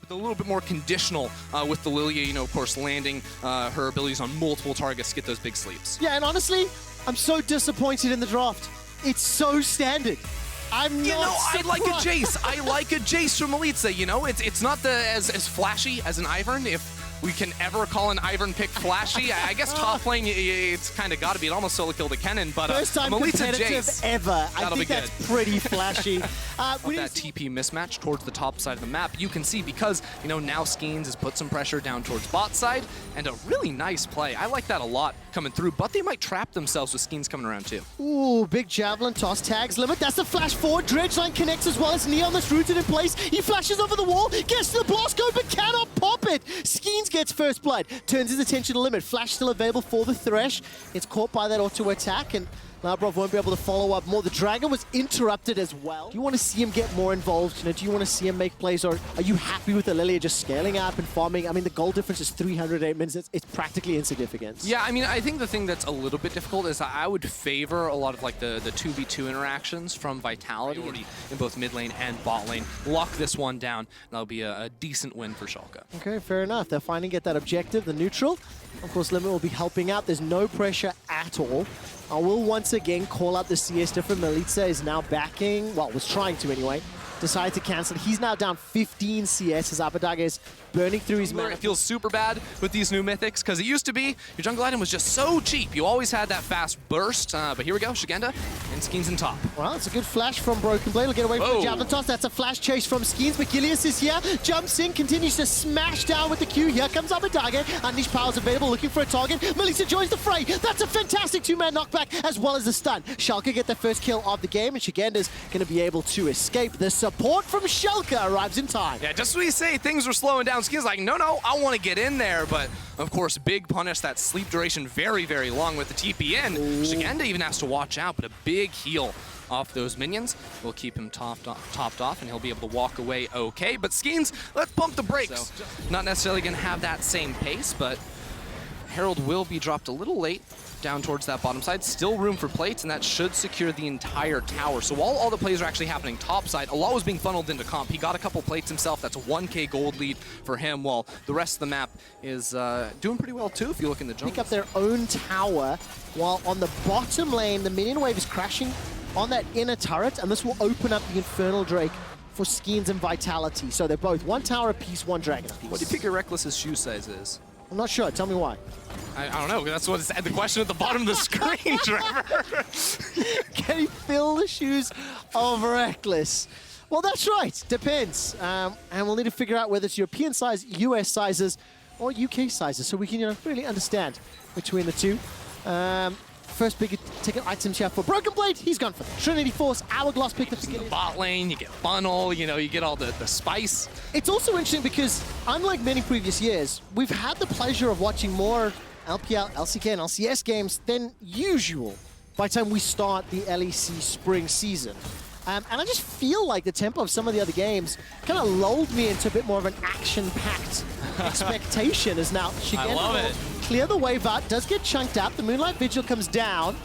but a little bit more conditional with the Lillia, you know, of course, landing her abilities on multiple targets to get those big sleeps. Yeah, and honestly, I'm so disappointed in the draft. It's so standard. I'm you not know, I like a surprised. Jayce. I like a Jayce from Milica, you know? It's not as flashy as an Ivern, if we can ever call an Ivern pick flashy. I guess top lane, it's kind of got to be. It almost solo killed a Kennen, but First time Milica competitive Jayce, ever. I think that's pretty flashy. With that TP mismatch towards the top side of the map, you can see because, you know, now Skeanz has put some pressure down towards bot side, and a really nice play. I like that a lot coming through, but they might trap themselves with Skeanz coming around too. Ooh, big javelin toss, tags limit. That's the flash forward. Dredge line connects as well as Neon that's rooted in place. He flashes over the wall, gets to the blast go, but cannot pop it. Skeanz gets first blood, turns his attention to limit. Flash still available for the Thresh. It's caught by that auto attack, and Labrov won't be able to follow up more. The Dragon was interrupted as well. Do you want to see him get more involved? You know, do you want to see him make plays, or are you happy with the Lillia just scaling up and farming? I mean, the goal difference is 308 minutes. It's practically insignificant. Yeah, I mean, I think the thing that's a little bit difficult is I would favor a lot of like the 2v2 interactions from Vitality in both mid lane and bot lane. Lock this one down. That'll be a decent win for Schalke. Okay, fair enough. They're finally get that objective, the neutral. Of course, Limit will be helping out. There's no pressure at all. I will once again call out the CS different. Milica is now backing, well, was trying to anyway. Decided to cancel. He's now down 15 CS as Abbedagge is burning through his mana. It feels super bad with these new mythics because it used to be your jungle item was just so cheap. You always had that fast burst, but here we go, Szygenda and Skeanz in top. Well, it's a good flash from BrokenBlade. He'll get away from the javelin toss. That's a flash chase from Skeanz, but Gilius is here, jumps in, continues to smash down with the Q. Here comes Abbedagge. Unleash powers available, looking for a target. Milica joins the fray. That's a fantastic two-man knockback as well as a stun. Schalke get their first kill of the game, and Szygenda's going to be able to escape. The support from Schalke arrives in time. Yeah, just as we say, things were slowing down. Skeanz like, no, I want to get in there, but of course, big punish, that sleep duration very, very long with the TP in. Szygenda even has to watch out, but a big heal off those minions will keep him topped off, and he'll be able to walk away okay. But Skeanz, let's pump the brakes. So, not necessarily going to have that same pace, but Herald will be dropped a little late down towards that bottom side. Still room for plates, and that should secure the entire tower. So while all the plays are actually happening top side, a lot was being funneled into comp. He got a couple plates himself. That's a 1K gold lead for him, while the rest of the map is doing pretty well too if you look in the jungle. Pick up their own tower, while on the bottom lane, the minion wave is crashing on that inner turret, and this will open up the Infernal Drake for Skeanz and Vitality. So they're both one tower apiece, one dragon apiece. What do you think your Reckless's shoe size is? I'm not sure. Tell me why. I don't know. That's what it's the question at the bottom of the screen, Trevor. Can he fill the shoes of Reckless? Well, that's right. Depends. And we'll need to figure out whether it's European size, US sizes, or UK sizes, so we can, you know, really understand between the two. First big ticket items here for BrokenBlade. He's gone for the Trinity Force, Hourglass pick up the bot lane, you get funnel, you know, you get all the spice. It's also interesting because, unlike many previous years, we've had the pleasure of watching more LPL, LCK, and LCS games than usual by the time we start the LEC spring season. And I just feel like the tempo of some of the other games kind of lulled me into a bit more of an action-packed expectation as now Szygenda I love it. Clear the wave out, does get chunked up. The Moonlight Vigil comes down,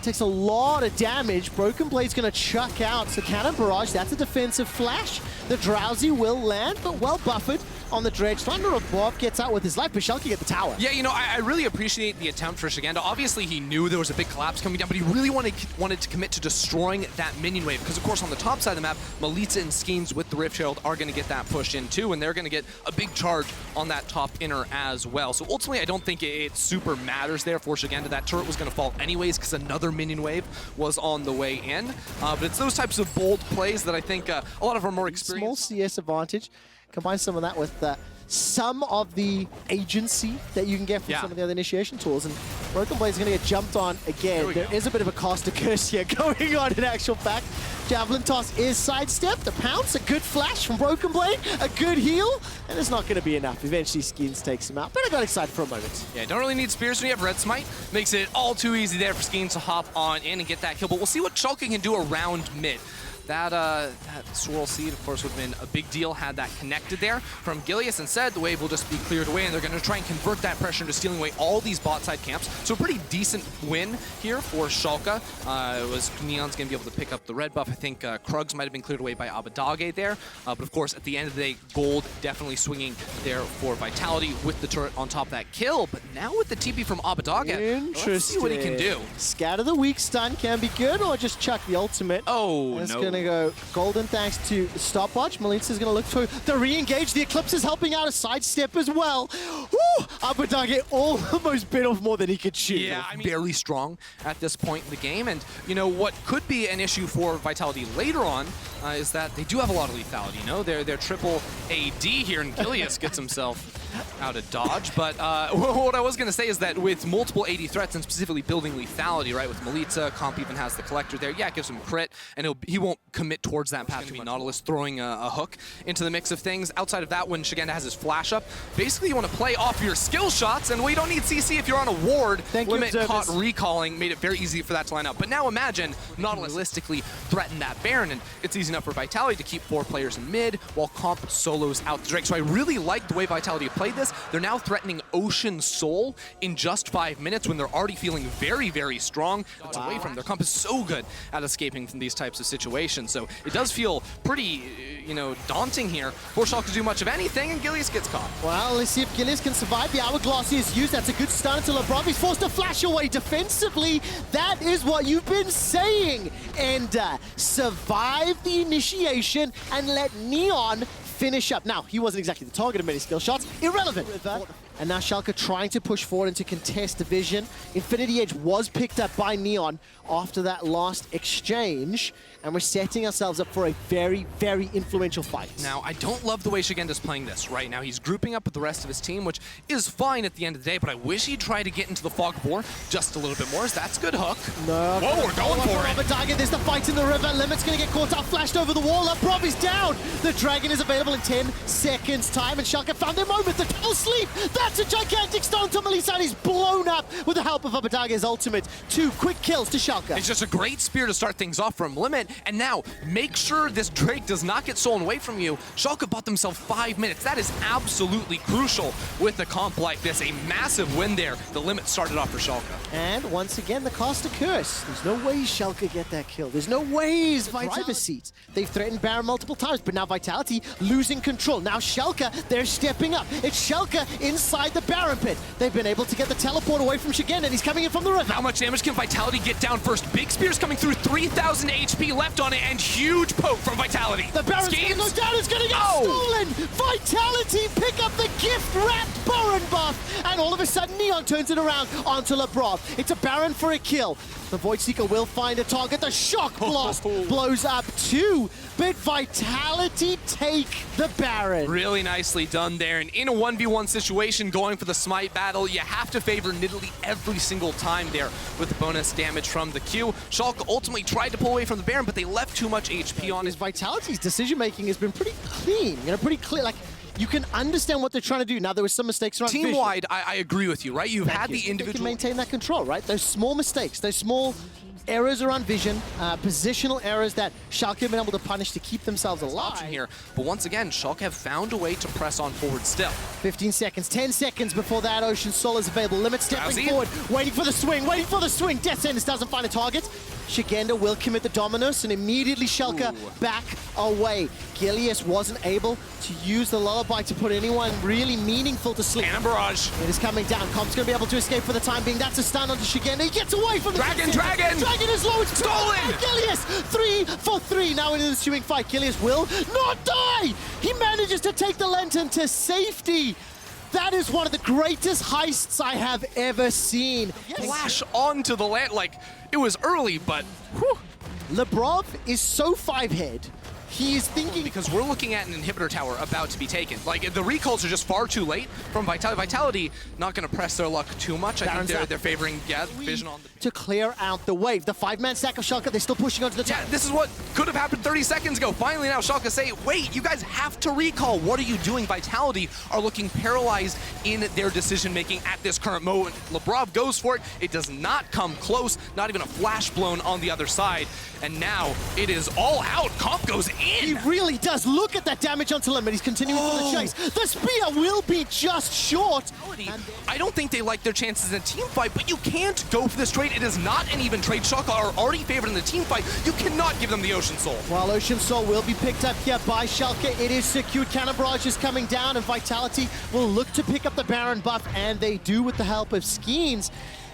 takes a lot of damage. BrokenBlade's going to chuck out the Cannon Barrage. That's a defensive flash. The Drowsy will land, but well buffered on the Dredge. Labrov gets out with his life, but Schalke get the tower. Yeah, you know, I really appreciate the attempt for Szygenda. Obviously, he knew there was a big collapse coming down, but he really wanted to commit to destroying that minion wave, because, of course, on the top side of the map, Milica and Skeanz with the Rift Herald are going to get that push in, too, and they're going to get a big charge on that top inner as well. So, ultimately, I don't think it super matters there for Szygenda. That turret was going to fall anyways, because another minion wave was on the way in. But it's those types of bold plays that I think a lot of our more experienced... Small CS advantage. Combine some of that with some of the agency that you can get from some of the other initiation tools, and BrokenBlade is going to get jumped on again. There is a bit of a Costa curse here going on in actual fact. Javelin toss is sidestepped, a pounce, a good flash from BrokenBlade, a good heal, and it's not going to be enough. Eventually Skeanz takes him out, but I got excited for a moment. Yeah, don't really need spears when you have Red Smite. Makes it all too easy there for Skeanz to hop on in and get that kill, but we'll see what Schalke can do around mid. that Swirl Seed, of course, would have been a big deal had that connected there from Gilius. Instead, the wave will just be cleared away, and they're going to try and convert that pressure into stealing away all these bot side camps. So a pretty decent win here for Schalke. It was Neon's going to be able to pick up the red buff. I think Krugs might have been cleared away by Abbedagge there. But of course, at the end of the day, Gold definitely swinging there for Vitality with the turret on top of that kill. But now with the TP from Abbedagge, let's see what he can do. Scatter the weak stun can be good, or just chuck the ultimate. Oh, it's no. going to go Golden thanks to the stopwatch. Milica is going to look for the re-engage. The Eclipse is helping out a sidestep as well. Woo! Abbedagge almost bit off more than he could shoot. Yeah, I mean, barely strong at this point in the game. And, you know, what could be an issue for Vitality later on is that they do have a lot of lethality, you know? They're triple AD here, and Gilius gets himself out of dodge. But what I was going to say is that with multiple AD threats, and specifically building lethality, right, with Milica, Comp even has the Collector there. Yeah, it gives him crit, and he won't commit towards that path. Nautilus throwing a hook into the mix of things. Outside of that, when Szygenda has his flash up, basically you want to play off your skill shots, and we don't need CC if you're on a ward. Limit caught recalling, made it very easy for that to line up. But now imagine Nautilus realistically threaten that Baron, and it's easy enough for Vitality to keep 4 players in mid while Comp solos out the Drake. So I really like the way Vitality have played this. They're now threatening Ocean Soul in just 5 minutes when they're already feeling very, very strong. It's away from their Comp is so good at escaping from these types of situations. So it does feel pretty, you know, daunting here for Schalke to do much of anything, and Gilius gets caught. Well, let's see if Gilius can survive. The Hourglass is used. That's a good stun to Labrov. He's forced to flash away defensively. That is what you've been saying. And survive the initiation and let Neon finish up. Now, he wasn't exactly the target of many skill shots. Irrelevant. And now Schalke trying to push forward into contest division. Infinity Edge was picked up by Neon after that last exchange. And we're setting ourselves up for a very, very influential fight. Now, I don't love the way Szygenda's playing this right now. He's grouping up with the rest of his team, which is fine at the end of the day, but I wish he'd try to get into the Fog of War just a little bit more, as that's good hook. No. Whoa, we're going for it. Abbedagge, there's the fight in the river. Limit's going to get caught out, flashed over the wall. Labrov is down. The Dragon is available in 10 seconds time, and Schalke found their moment. The double sleep. That's a gigantic stone to Milica, and he's blown up with the help of Abbedagge's ultimate. 2 quick kills to Schalke. It's just a great spear to start things off from Limit, and now make sure this Drake does not get stolen away from you. Schalke bought themselves 5 minutes. That is absolutely crucial with a comp like this. A massive win there. The Limit started off for Schalke. And once again, the caster curse. There's no way Schalke get that kill. There's no ways driver's seat. They've threatened Baron multiple times, but now Vitality losing control. Now Schalke, they're stepping up. It's Schalke inside the Baron pit. They've been able to get the teleport away from Szygenda, and he's coming in from the river. How much damage can Vitality get down first? Big spears coming through, 3,000 HP left on it, and huge poke from Vitality. The Baron's going to go down, it's going to get stolen! Vitality pick up the gift-wrapped Baron buff, and all of a sudden Neon turns it around onto Labrov. It's a Baron for a kill. The Void Seeker will find a target. The Shock Blast blows up 2, but Vitality take the Baron. Really nicely done there, and in a 1v1 situation going for the Smite battle, you have to favor Nidalee every single time there with the bonus damage from the Q. Schalke ultimately tried to pull away from the Baron, but they left too much HP on his. Vitality's decision-making has been pretty clean, you know, pretty clear. Like, you can understand what they're trying to do. Now, there was some mistakes around team-wide, I agree with you, right? You've had the individual. They can maintain that control, right? Those small mistakes, those small errors around vision, positional errors that Schalke have been able to punish to keep themselves alive. Here. But once again, Schalke have found a way to press on forward still. 15 seconds, 10 seconds before that Ocean Soul is available. Limit stepping forward, waiting for the swing, Death Sentence doesn't find a target. Szygenda will commit the Dominus, and immediately Schalke back away. Gilius wasn't able to use the Lullaby to put anyone really meaningful to sleep. Cannon Barrage. It is coming down. Comp's going to be able to escape for the time being. That's a stun onto Szygenda. He gets away from the Dragon! Dragon is low. It's stolen! Gilius, 3 for 3 now in the ensuing fight. Gilius will not die! He manages to take the Lantern to safety. That is one of the greatest heists I have ever seen. Flash onto the land, like, it was early, but whew. Labrov is so 5-head. He is thinking... Because we're looking at an inhibitor tower about to be taken. Like, the recalls are just far too late from Vitality. Vitality not going to press their luck too much. I think they're favoring, vision on the... To clear out the wave. The 5-man stack of Schalke, they're still pushing onto the tower. Yeah, this is what could have happened 30 seconds ago. Finally now Schalke say, wait, you guys have to recall. What are you doing? Vitality are looking paralyzed in their decision-making at this current moment. Labrov goes for it. It does not come close. Not even a flash blown on the other side. And now it is all out. Comp goes in. He really does. Look at that damage onto limit. He's continuing for the chase. The spear will be just short. I don't think they like their chances in a team fight, but you can't go for this trade. It is not an even trade. Schalke are already favored in the team fight. You cannot give them the Ocean Soul. While Ocean Soul will be picked up here by Schalke, it is secured. Cannon Barrage is coming down, and Vitality will look to pick up the Baron buff, and they do with the help of Skeanz.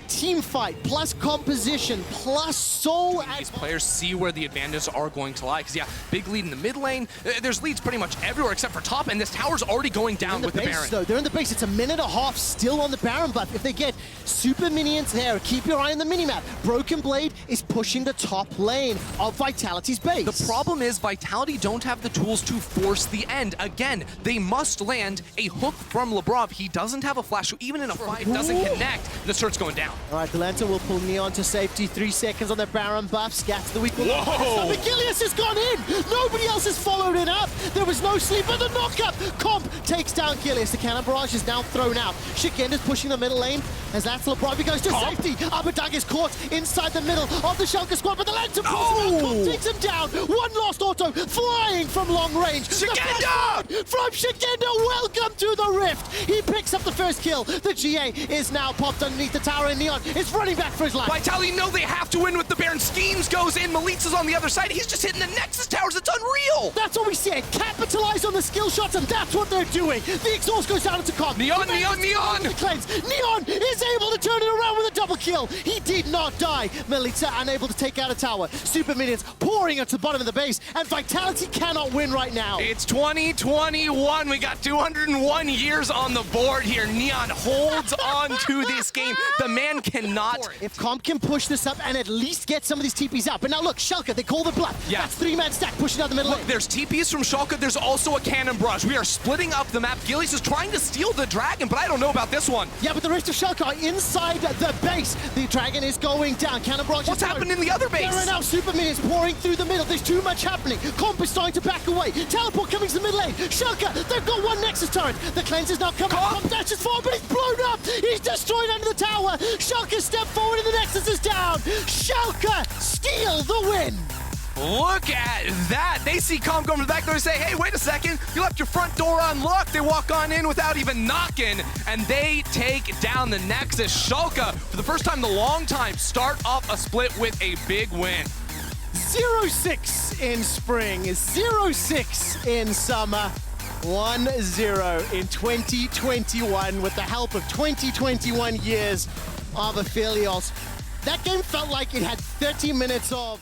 Team fight, plus composition, plus soul. These players see where the advantages are going to lie. Because, yeah, big lead in the mid lane. There's leads pretty much everywhere except for top, and this tower's already going down with the Baron. Though. They're in the base. It's a minute and a half still on the Baron buff. If they get super minions there, keep your eye on the minimap. BrokenBlade is pushing the top lane of Vitality's base. The problem is Vitality don't have the tools to force the end. Again, they must land a hook from Labrov. He doesn't have a flash, so even in a fight, doesn't connect. The start's going down. All right, the Lantern will pull Neon to safety. 3 seconds on their Baron buff. Scats the weak. Whoa! Gilius has gone in. Nobody else has followed it up. There was no sleep, but the knockup. Comp takes down Gilius. The Cannon Barrage is now thrown out. Szygenda's pushing the middle lane as that's Labrov. He goes to safety. Abbedagge is caught inside the middle of the Schalke squad, but the Lantern pulls him out. Comp takes him down. One lost auto flying from long range. Szygenda! From Szygenda, welcome to the Rift. He picks up the first kill. The GA is now popped underneath the tower, and Neon is running back for his life. Vitality know they have to win with the Baron. Schemes goes in. Milica's on the other side. He's just hitting the Nexus towers. It's unreal. That's what we said. Capitalize on the skill shots, and that's what they're doing. The exhaust goes down into Comp. Neon! The cleanse. Neon is able to turn it around with a double kill. He did not die. Milica unable to take out a tower. Super minions pouring at the bottom of the base, and Vitality cannot win right now. It's 2021. We got 201 years on the board here. Neon holds on to this game. The man cannot. If Comp can push this up and at least get some of these TPs out. But now look, Schalke, they call the bluff. Yeah. That's 3-man stack pushing down the middle lane. There's TPs from Schalke. There's also a Cannon Barrage. We are splitting up the map. Gilius is trying to steal the Dragon, but I don't know about this one. Yeah, but the rest of Schalke are inside the base. The Dragon is going down. Cannon Barrage What's happening in the other base? There are now super minions pouring through the middle. There's too much happening. Comp is starting to back away. Teleport coming to the mid lane. Schalke, they've got one Nexus turret. The cleanse is now coming. Comp dashes forward, but he's blown up. He's destroyed under the tower. Schalke step forward and the Nexus is down. Schalke steal the win. Look at that. They see Comp going to the back door and say, hey, wait a second. You left your front door unlocked. They walk on in without even knocking, and they take down the Nexus. Schalke, for the first time in a long time, start off a split with a big win. 0-6 in spring, 0-6 in summer, 1-0 in 2021 with the help of 2021 years of Aphelios. That game felt like it had 30 minutes of...